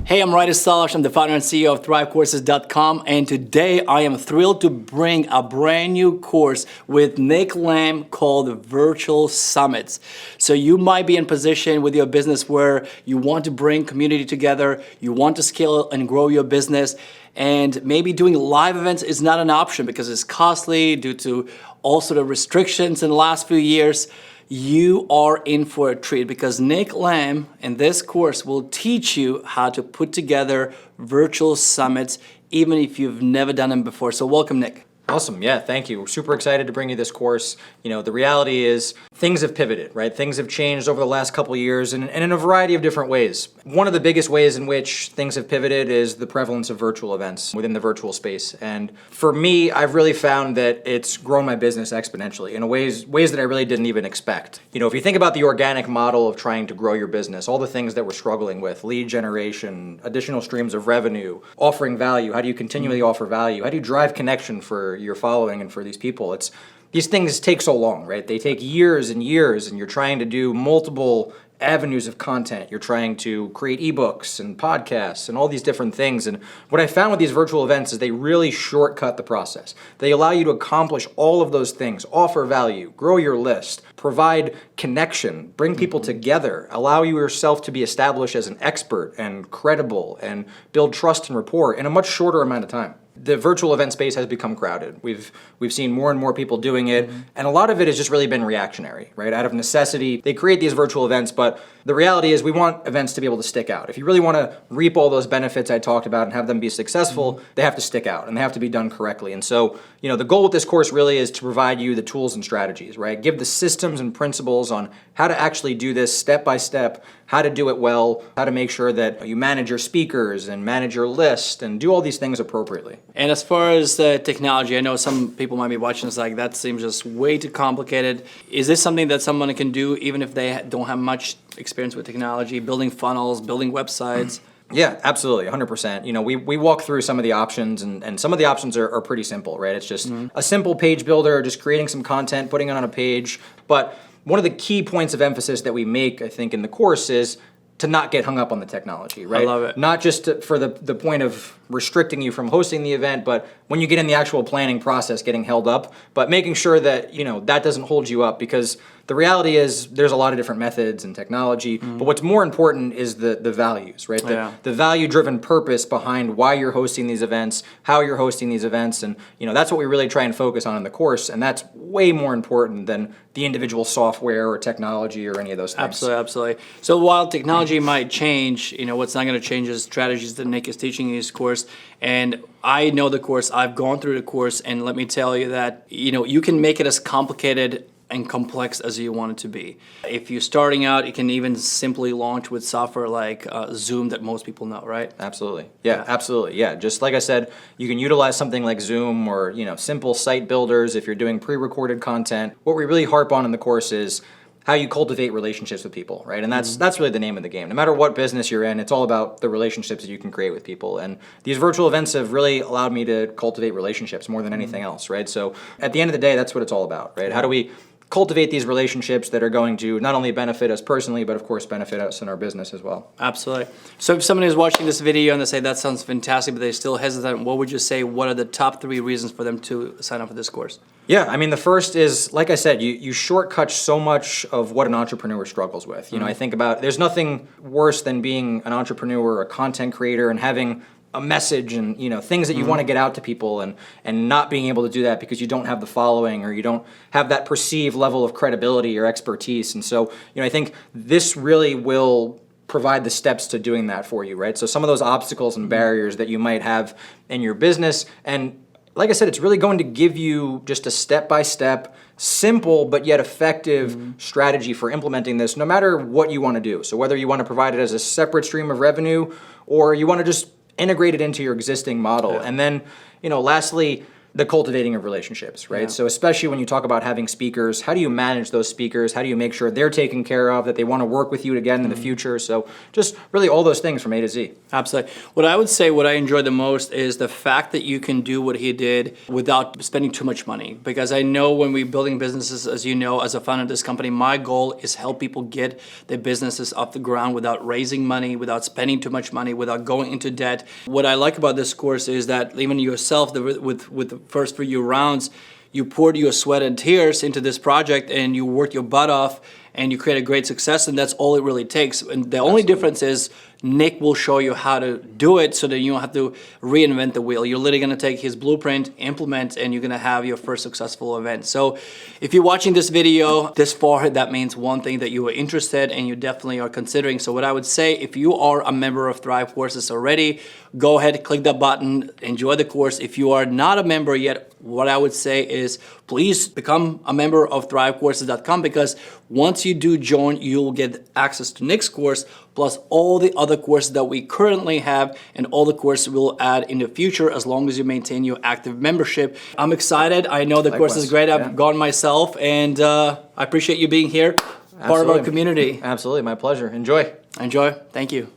Hey, I'm Ryder Salash. I'm the founder and CEO of ThriveCourses.com, and today I am thrilled to bring a brand new course with Nick Lamb called Virtual Summits. So you might be in position with your business where you want to bring community together, you want to scale and grow your business, and maybe doing live events is not an option because it's costly due to all sort of restrictions in the last few years. You are in for a treat because Nick Lamb in this course will teach you how to put together virtual summits even if you've never done them before. So welcome, Nick. Awesome. Yeah, thank you. We're super excited to bring you this course. You know, the reality is things have pivoted, right? Things have changed over the last couple of years and in a variety of different ways. One of the biggest ways in which things have pivoted is the prevalence of virtual events within the virtual space. And for me, I've really found that it's grown my business exponentially in ways that I really didn't even expect. You know, if you think about the organic model of trying to grow your business, all the things that we're struggling with, lead generation, additional streams of revenue, offering value, how do you continually offer value? How do you drive connection for your following and for these people? These things take so long, right? They take years and years, and you're trying to do multiple avenues of content. You're trying to create ebooks and podcasts and all these different things. And what I found with these virtual events is they really shortcut the process. They allow you to accomplish all of those things, offer value, grow your list, provide connection, bring people together, allow you yourself to be established as an expert and credible and build trust and rapport in a much shorter amount of time. The virtual event space has become crowded. We've seen more and more people doing it, and a lot of it has just really been reactionary, right? Out of necessity, they create these virtual events, but the reality is we want events to be able to stick out. If you really want to reap all those benefits I talked about and have them be successful, they have to stick out and they have to be done correctly. And so, you know, the goal with this course really is to provide you the tools and strategies, right? Give the systems and principles on how to actually do this step by step, how to do it well, how to make sure that you manage your speakers and manage your list and do all these things appropriately. And as far as the technology, I know some people might be watching this like, that seems just way too complicated. Is this something that someone can do even if they don't have much experience with technology, building funnels, building websites? Yeah, absolutely, 100%. You know, we walk through some of the options, and some of the options are pretty simple, right? It's just a simple page builder, just creating some content, putting it on a page. But one of the key points of emphasis that we make, I think, in the course is to not get hung up on the technology, right? I love it. Not just for the point of restricting you from hosting the event, but when you get in the actual planning process, getting held up, but making sure that, you know, that doesn't hold you up, because the reality is there's a lot of different methods and technology, but what's more important is the values, right? The value-driven purpose behind why you're hosting these events, how you're hosting these events, and, you know, that's what we really try and focus on in the course, and that's way more important than the individual software or technology or any of those things. Absolutely, absolutely. So while technology might change, you know, what's not going to change is strategies that Nick is teaching in his course. And I know the course, I've gone through the course, and let me tell you that, you know, you can make it as complicated and complex as you want it to be. If you're starting out, you can even simply launch with software like Zoom that most people know, right? Absolutely. Yeah, absolutely. Yeah, just like I said, you can utilize something like Zoom or, you know, simple site builders if you're doing pre-recorded content. What we really harp on in the course is how you cultivate relationships with people, right? And that's really the name of the game. No matter what business you're in, it's all about the relationships that you can create with people. And these virtual events have really allowed me to cultivate relationships more than anything else, right? So at the end of the day, that's what it's all about, right? How do we cultivate these relationships that are going to not only benefit us personally, but of course benefit us in our business as well. Absolutely. So if somebody is watching this video and they say, that sounds fantastic, but they're still hesitant, what would you say, what are the top 3 reasons for them to sign up for this course? Yeah, I mean, the first is, like I said, you shortcut so much of what an entrepreneur struggles with. You know, I think about, there's nothing worse than being an entrepreneur, a content creator, and having a message and, you know, things that you want to get out to people and not being able to do that because you don't have the following or you don't have that perceived level of credibility or expertise. And so, you know, I think this really will provide the steps to doing that for you, right? So some of those obstacles and barriers that you might have in your business, and like I said, it's really going to give you just a step-by-step, simple but yet effective strategy for implementing this, no matter what you want to do. So whether you want to provide it as a separate stream of revenue or you want to just integrate it into your existing model. And then, you know, lastly, the cultivating of relationships, right? Yeah. So especially when you talk about having speakers, how do you manage those speakers? How do you make sure they're taken care of, that they want to work with you again in the future? So just really all those things from A to Z. Absolutely. What I would say, what I enjoy the most is the fact that you can do what he did without spending too much money. Because I know when we're building businesses, as you know, as a founder of this company, my goal is help people get their businesses off the ground without raising money, without spending too much money, without going into debt. What I like about this course is that even yourself, with the first few rounds, you poured your sweat and tears into this project and you worked your butt off and you create a great success, and that's all it really takes. And the only difference is Nick will show you how to do it so that you don't have to reinvent the wheel. You're literally going to take his blueprint, implement, and you're going to have your first successful event. So if you're watching this video this far, that means one thing, that you are interested and you definitely are considering. So what I would say, if you are a member of Thrive Courses already, go ahead, click that button, enjoy the course. If you are not a member yet, what I would say is please become a member of thrivecourses.com, because once you do join, you'll get access to Nick's course, plus all the other courses that we currently have and all the courses we'll add in the future, as long as you maintain your active membership. I'm excited. I know the course is great. I've gone myself, and I appreciate you being here, part of our community. Absolutely. My pleasure. Enjoy. Enjoy. Thank you.